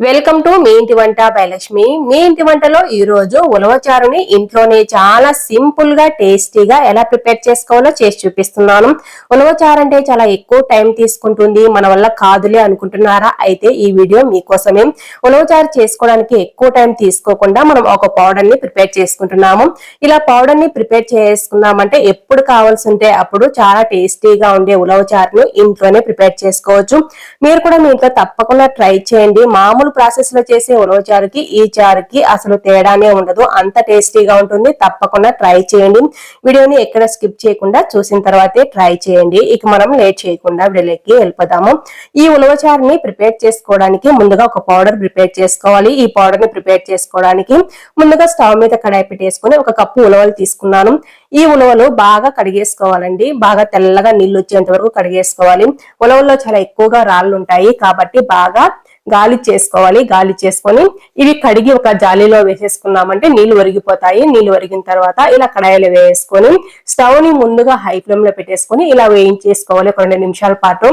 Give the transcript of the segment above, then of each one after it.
Welcome to me ఇంటి వంట by Lakshmi. మీ ఇంటి వంటలో ఈ రోజు ఉలవచారుని ఇంట్లోనే చాలా సింపుల్ గా టేస్టీగా ఎలా ప్రిపేర్ చేసుకోవాలో చేసి చూపిస్తున్నాను. ఉలవచారు అంటే చాలా ఎక్కువ టైం తీసుకుంటుంది, మన వల్ల కాదులే అనుకుంటున్నారా? అయితే ఈ వీడియో మీకోసమే. ఉలవచారు చేసుకోవడానికి ఎక్కువ టైం తీసుకోకుండా మనం ఒక పౌడర్ ని ప్రిపేర్ చేసుకుంటున్నాము. ఇలా పౌడర్ ని ప్రిపేర్ చేసుకున్నామంటే ఎప్పుడు కావాల్సి ఉంటే అప్పుడు చాలా టేస్టీగా ఉండే ఉలవచారును ఇంట్లోనే ప్రిపేర్ చేసుకోవచ్చు. మీరు కూడా మీ ఇంట్లో తప్పకుండా ట్రై చేయండి. మామూలు ప్రాసెస్ లో చేసే ఉలవచారుకి ఈ చారుకి అసలు తేడానే ఉండదు, అంత టేస్టీగా ఉంటుంది. తప్పకుండా ట్రై చేయండి. వీడియోని ఎక్కడ స్కిప్ చేయకుండా చూసిన తర్వాతే ట్రై చేయండి. ఇక మనం లేట్ చేయకుండా వీడియోలోకి వెళ్ళిపోదాము. ఈ ఉలవచారుని ప్రిపేర్ చేసుకోవడానికి ముందుగా ఒక పౌడర్ ప్రిపేర్ చేసుకోవాలి. ఈ పౌడర్ ని ప్రిపేర్ చేసుకోవడానికి ముందుగా స్టవ్ మీద కడాయి పెట్టేసుకుని ఒక కప్పు ఉలవలు తీసుకున్నాను. ఈ ఉలవలు బాగా కడిగేసుకోవాలండి. బాగా తెల్లగా నీళ్లు వచ్చేంత వరకు కడిగేసుకోవాలి. ఉలవల్లో చాలా ఎక్కువగా రాళ్ళు ఉంటాయి కాబట్టి బాగా గాలి చేసుకోవాలి. గాలి చేసుకొని ఇవి కడిగి ఒక జాలీలో వేసేసుకున్నామంటే నీళ్లు ఒరిగిపోతాయి. నీళ్లు ఒరిగిన తర్వాత ఇలా కడాయిలో వేసుకొని స్టవ్ ని ముందుగా హై ఫ్లేమ్ లో పెట్టేసుకొని ఇలా వేయించేసుకోవాలి ఒక 2 నిమిషాల పాటు.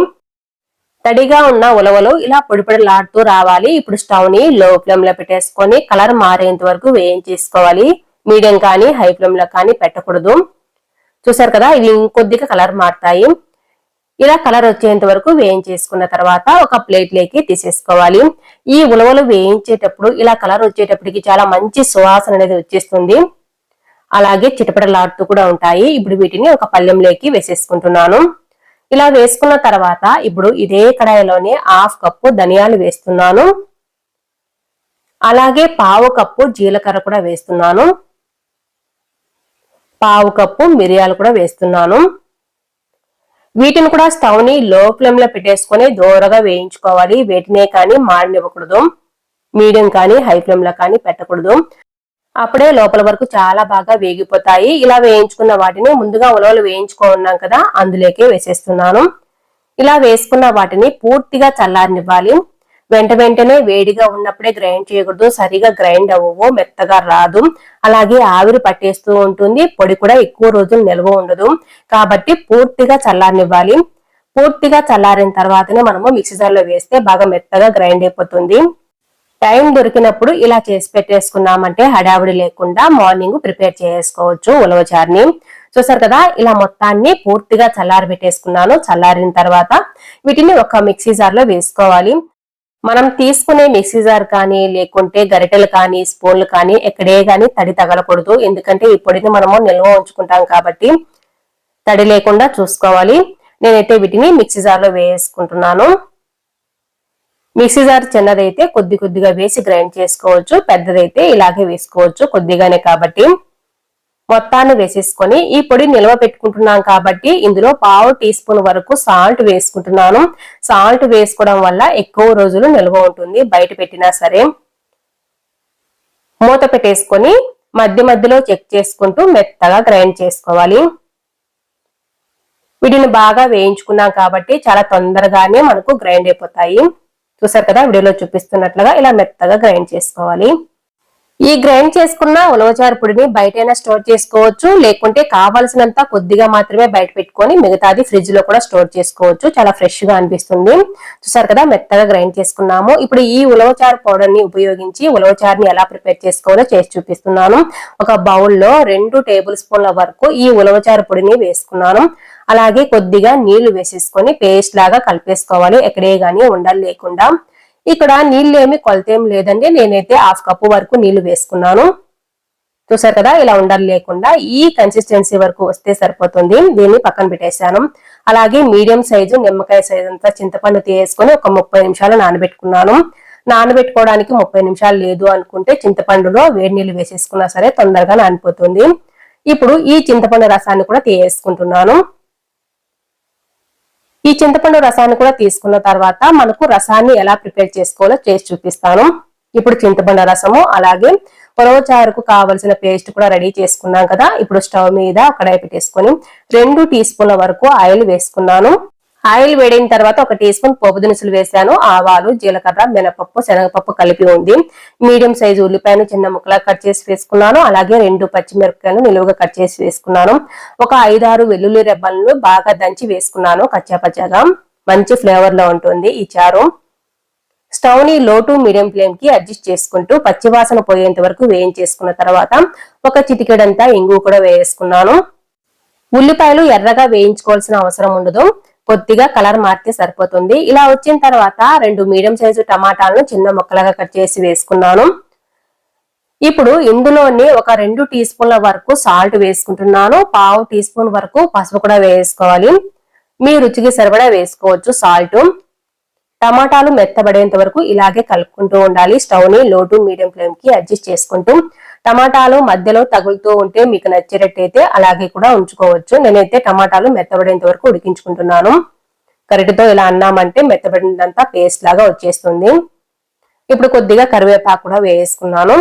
తడిగా ఉన్న ఉలవలు ఇలా పొడిలాడుతూ రావాలి. ఇప్పుడు స్టవ్ ని లో ఫ్లేమ్ లో పెట్టేసుకొని కలర్ మారేంత వరకు వేయించేసుకోవాలి. మీడియం కానీ హై ఫ్లేమ్ లో కానీ పెట్టకూడదు. చూసారు కదా, ఇవి ఇంకొద్దిగా కలర్ మారుతాయి. ఇలా కలర్ వచ్చేంత వరకు వేయించేసుకున్న తర్వాత ఒక ప్లేట్ లోకి తీసేసుకోవాలి. ఈ ఉలవలు వేయించేటప్పుడు ఇలా కలర్ వచ్చేటప్పటికి చాలా మంచి సువాసన అనేది వచ్చేస్తుంది. అలాగే చిటపటలాడుతూ కూడా ఉంటాయి. ఇప్పుడు వీటిని ఒక పళ్ళెంలోకి వేసేసుకుంటున్నాను. ఇలా వేసుకున్న తర్వాత ఇప్పుడు ఇదే కడాయిలోనే 1/2 కప్పు ధనియాలు వేస్తున్నాను. అలాగే 1/2 కప్పు జీలకర్ర కూడా వేస్తున్నాను. 1/2 కప్పు మిరియాలు కూడా వేస్తున్నాను. వీటిని కూడా స్టవ్ ని లో ఫ్లేమ్ లో పెట్టేసుకొని దూరగా వేయించుకోవాలి. వీటినే కానీ మాడనివ్వకూడదు. మీడియం కానీ హై ఫ్లేమ్ లో కానీ పెట్టకూడదు. అప్పుడే లోపల వరకు చాలా బాగా వేగిపోతాయి. ఇలా వేయించుకున్న వాటిని ముందుగా ఉలవలు వేయించుకున్నాం కదా, అందులోకి వేసేస్తున్నాను. ఇలా వేసుకున్న వాటిని పూర్తిగా చల్లారనివ్వాలి. వెంటనే వేడిగా ఉన్నప్పుడే గ్రైండ్ చేయకూడదు. సరిగా గ్రైండ్ అవ్వవు, మెత్తగా రాదు. అలాగే ఆవిరి పట్టేస్తూ ఉంటుంది. పొడి కూడా ఎక్కువ రోజులు నిల్వ ఉండదు. కాబట్టి పూర్తిగా చల్లారనివ్వాలి. పూర్తిగా చల్లారిన తర్వాతనే మనము మిక్సీ జార్లో వేస్తే బాగా మెత్తగా గ్రైండ్ అయిపోతుంది. టైం దొరికినప్పుడు ఇలా చేసి పెట్టేసుకున్నామంటే హడావిడి లేకుండా మార్నింగ్ ప్రిపేర్ చేసుకోవచ్చు ఉలవచారుని. చూసారు కదా, ఇలా మొత్తాన్ని పూర్తిగా చల్లారి పెట్టేసుకున్నాను. చల్లారిన తర్వాత వీటిని ఒక మిక్సీ జార్లో వేసుకోవాలి. మనం తీసుకునే మిక్సీ జార్ కానీ లేకుంటే గరిటెలు కానీ స్పూన్లు కానీ ఎక్కడే కానీ తడి తగలకూడదు. ఎందుకంటే ఈ పొడిని మనము నిల్వ ఉంచుకుంటాం కాబట్టి తడి లేకుండా చూసుకోవాలి. నేనైతే వీటిని మిక్సీ జార్లో వేసుకుంటున్నాను. మిక్సీ జార్ చిన్నదైతే కొద్దిగా వేసి గ్రైండ్ చేసుకోవచ్చు, పెద్దదైతే ఇలాగే వేసుకోవచ్చు కొద్దిగానే కాబట్టి. మొత్తాన్ని వేసేసుకొని ఈ పొడి నిల్వ పెట్టుకుంటున్నాం కాబట్టి ఇందులో 1/2 టీ స్పూన్ వరకు సాల్ట్ వేసుకుంటున్నాను. సాల్ట్ వేసుకోవడం వల్ల ఎక్కువ రోజులు నిల్వ ఉంటుంది బయట పెట్టినా సరే. మూత పెట్టేసుకొని మధ్యలో చెక్ చేసుకుంటూ మెత్తగా గ్రైండ్ చేసుకోవాలి. వీటిని బాగా వేయించుకున్నాం కాబట్టి చాలా తొందరగానే మనకు గ్రైండ్ అయిపోతాయి. చూసారు కదా, వీడియోలో చూపిస్తున్నట్లుగా ఇలా మెత్తగా గ్రైండ్ చేసుకోవాలి. ఈ గ్రైండ్ చేసుకున్న ఉలవచారు పొడిని బయటైనా స్టోర్ చేసుకోవచ్చు, లేకుంటే కావాల్సినంత కొద్దిగా మాత్రమే బయట పెట్టుకొని మిగతాది ఫ్రిడ్జ్ లో కూడా స్టోర్ చేసుకోవచ్చు. చాలా ఫ్రెష్ గా అనిపిస్తుంది. చూసారు కదా, మెత్తగా గ్రైండ్ చేసుకున్నాము. ఇప్పుడు ఈ ఉలవచారు పౌడర్ ని ఉపయోగించి ఉలవచారుని ఎలా ప్రిపేర్ చేసుకోవాలో చేసి చూపిస్తున్నాను. ఒక బౌల్లో 2 టేబుల్ స్పూన్ల వరకు ఈ ఉలవచారు పొడిని వేసుకున్నాను. అలాగే కొద్దిగా నీళ్లు వేసేసుకొని పేస్ట్ లాగా కలిపేసుకోవాలి, ఎక్కడే గానీ ఉండలు లేకుండా. ఇక్కడ నీళ్ళు ఏమి కొలతేం లేదండి. నేనైతే 1/2 కప్పు వరకు నీళ్లు వేసుకున్నాను. చూసారు కదా, ఇలా ఉండలు లేకుండా ఈ కన్సిస్టెన్సీ వరకు వస్తే సరిపోతుంది. దీన్ని పక్కన పెట్టేశాను. అలాగే మీడియం సైజు నిమ్మకాయ సైజు అంతా చింతపండు తీసుకొని ఒక 30 నిమిషాలు నానబెట్టుకున్నాను. నానబెట్టుకోవడానికి 30 నిమిషాలు లేదు అనుకుంటే చింతపండులో వేడి నీళ్లు వేసేసుకున్నా సరే తొందరగా నానిపోతుంది. ఇప్పుడు ఈ చింతపండు రసాన్ని కూడా తీసుకుంటున్నాను. ఈ చింతపండు రసాన్ని కూడా తీసుకున్న తర్వాత మనకు రసాన్ని ఎలా ప్రిపేర్ చేసుకోవాలో చేసి చూపిస్తాను. ఇప్పుడు చింతపండు రసము అలాగే ఉలవచారుకు కావలసిన పేస్ట్ కూడా రెడీ చేసుకున్నాం కదా. ఇప్పుడు స్టవ్ మీద కడాయి పెట్టేసుకొని 2 టీ స్పూన్ల వరకు ఆయిల్ వేసుకున్నాను. ఆయిల్ వేడిన తర్వాత 1 టీ స్పూన్ పోపు దినుసులు వేసాను. ఆవాలు, జీలకర్ర, మినపప్పు, శనగపప్పు కలిపి ఉంది. మీడియం సైజు ఉల్లిపాయను చిన్న ముక్కలా కట్ చేసి వేసుకున్నాను. అలాగే 2 పచ్చిమిరపకాయలు నిలువుగా కట్ చేసి వేసుకున్నాను. ఒక 5-6 వెల్లుల్లి రెబ్బలను బాగా దంచి వేసుకున్నాను కచ్చాపచ్చాగా. మంచి ఫ్లేవర్ లో ఉంటుంది ఈ చారు. స్టవ్ ని లో టు మీడియం ఫ్లేమ్ కి అడ్జస్ట్ చేసుకుంటూ పచ్చివాసన పోయేంత వరకు వేయించేసుకున్న తర్వాత ఒక చిటికెడంతా ఇంగు కూడా వేసుకున్నాను. ఉల్లిపాయలు ఎర్రగా వేయించుకోవాల్సిన అవసరం ఉండదు, కొద్దిగా కలర్ మారితే సరిపోతుంది. ఇలా వచ్చిన తర్వాత 2 మీడియం సైజు టమాటాలను చిన్న ముక్కలుగా కట్ చేసి వేసుకున్నాను. ఇప్పుడు ఇందులోని ఒక 2 టీ స్పూన్ల వరకు సాల్ట్ వేసుకుంటున్నాను. 1/2 టీ స్పూన్ వరకు పసుపు కూడా వేసుకోవాలి. మీ రుచికి సరిపడా వేసుకోవచ్చు సాల్ట్. టమాటాలు మెత్తబడేంత వరకు ఇలాగే కలుపుకుంటూ ఉండాలి. స్టవ్ ని లో టు మీడియం ఫ్లేమ్ కి అడ్జస్ట్ చేసుకుంటూ టమాటాలు మధ్యలో తగులుతూ ఉంటే మీకు నచ్చినట్టయితే అలాగే కూడా ఉంచుకోవచ్చు. నేనైతే టమాటాలు మెత్తబడేంత వరకు ఉడికించుకుంటున్నాను. గరిటెతో ఇలా అన్నామంటే మెత్తబడినంతా పేస్ట్ లాగా వచ్చేస్తుంది. ఇప్పుడు కొద్దిగా కరివేపాకు కూడా వేసుకున్నాను.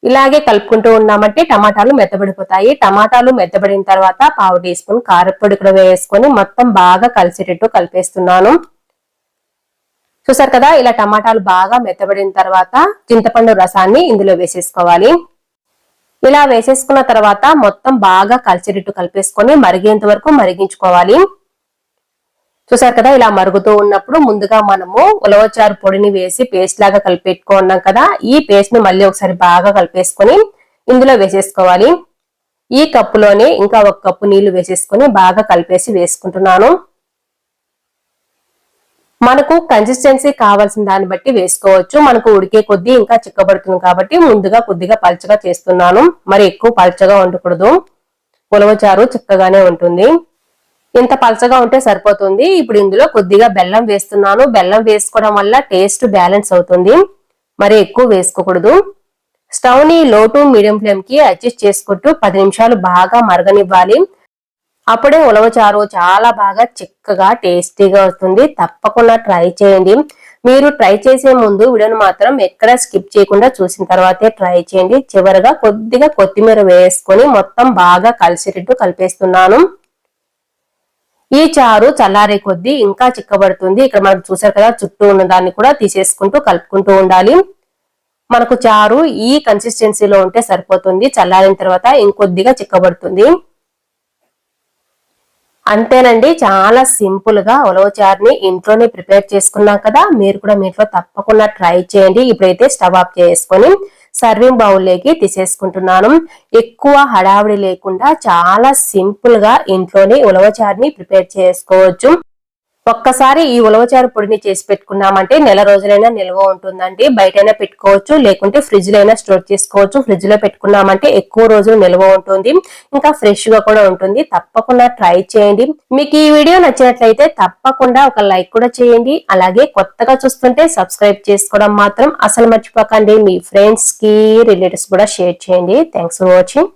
ఇలాగే కలుపుకుంటూ ఉన్నామంటే టమాటాలు మెత్తబడిపోతాయి. టమాటాలు మెత్తబడిన తర్వాత 1/2 టీ స్పూన్ కారపొడి కూడా వేసుకొని మొత్తం బాగా కలిసేటట్టు కలిపేస్తున్నాను. చూసారు కదా, ఇలా టమాటాలు బాగా మెత్తబడిన తర్వాత చింతపండు రసాన్ని ఇందులో వేసేసుకోవాలి. ఇలా వేసేసుకున్న తర్వాత మొత్తం బాగా కలిసేటట్టు కలిపేసుకొని మరిగేంత వరకు మరిగించుకోవాలి. చూసారు కదా, ఇలా మరుగుతూ ఉన్నప్పుడు ముందుగా మనము ఉలవచారు పొడిని వేసి పేస్ట్ లాగా కలిపెట్టుకున్నాం కదా, ఈ పేస్ట్ ని మళ్ళీ ఒకసారి బాగా కలిపేసుకొని ఇందులో వేసేసుకోవాలి. ఈ కప్పులోనే ఇంకా 1 కప్పు నీళ్లు వేసేసుకొని బాగా కలిపేసి వేసుకుంటున్నాను. మనకు కన్సిస్టెన్సీ కావాల్సిన దాన్ని బట్టి వేసుకోవచ్చు. మనకు ఉడికే కొద్దీ ఇంకా చిక్కబడుతుంది కాబట్టి ముందుగా కొద్దిగా పల్చగా చేస్తున్నాను. మరి ఎక్కువ పల్చగా ఉండకూడదు, ఉలవచారు చిక్కగానే ఉంటుంది. ఇంత పల్చగా ఉంటే సరిపోతుంది. ఇప్పుడు ఇందులో కొద్దిగా బెల్లం వేస్తున్నాను. బెల్లం వేసుకోవడం వల్ల టేస్ట్ బ్యాలెన్స్ అవుతుంది, మరి ఎక్కువ వేసుకోకూడదు. స్టవ్ ని లో టు మీడియం ఫ్లేమ్ కి అడ్జస్ట్ చేసుకుంటూ 10 నిమిషాలు బాగా మరగనివ్వాలి. అప్పుడే ఉలవచారు చాలా బాగా చిక్కగా టేస్టీగా వస్తుంది. తప్పకుండా ట్రై చేయండి. మీరు ట్రై చేసే ముందు వీడియోను మాత్రం ఎక్కడ స్కిప్ చేయకుండా చూసిన తర్వాతే ట్రై చేయండి. చివరగా కొద్దిగా కొత్తిమీర వేసుకొని మొత్తం బాగా కలిసేటట్టు కలిపేస్తున్నాను. ఈ చారు చల్లారే కొద్దీ ఇంకా చిక్కబడుతుంది. ఇక్కడ మనకు చూసారు కదా, చుట్టూ ఉన్న దాన్ని కూడా తీసేసుకుంటూ కలుపుకుంటూ ఉండాలి. మనకు చారు ఈ కన్సిస్టెన్సీలో ఉంటే సరిపోతుంది. చల్లారిన తర్వాత ఇంకొద్దిగా చిక్కబడుతుంది. అంతేనండి, చాలా సింపుల్ గా ఉలవచారుని ఇంట్లోనే ప్రిపేర్ చేసుకున్నాం కదా, మీరు కూడా మీ ఇంట్లో తప్పకుండా ట్రై చేయండి. ఇప్పుడైతే స్టవ్ ఆఫ్ చేసుకొని సర్వింగ్ బౌల్ లోకి తీసేసుకుంటున్నాను. ఎక్కువ హడావిడి లేకుండా చాలా సింపుల్ గా ఇంట్లోనే ఉలవచారుని ప్రిపేర్ చేసుకోవచ్చు. ఒక్కసారి ఈ ఉలవచారు పొడిని చేసి పెట్టుకున్నామంటే నెల రోజులైనా నిల్వ ఉంటుందండి. బయటైనా పెట్టుకోవచ్చు, లేకుంటే ఫ్రిడ్జ్ లో అయినా స్టోర్ చేసుకోవచ్చు. ఫ్రిడ్జ్ లో పెట్టుకున్నామంటే ఎక్కువ రోజులు నిల్వ ఉంటుంది, ఇంకా ఫ్రెష్ గా కూడా ఉంటుంది. తప్పకుండా ట్రై చేయండి. మీకు ఈ వీడియో నచ్చినట్లయితే తప్పకుండా ఒక లైక్ కూడా చేయండి. అలాగే కొత్తగా చూస్తుంటే సబ్స్క్రైబ్ చేసుకోవడం మాత్రం అసలు మర్చిపోకండి. మీ ఫ్రెండ్స్ కి రిలేటివ్స్ కూడా షేర్ చేయండి. Thanks for watching.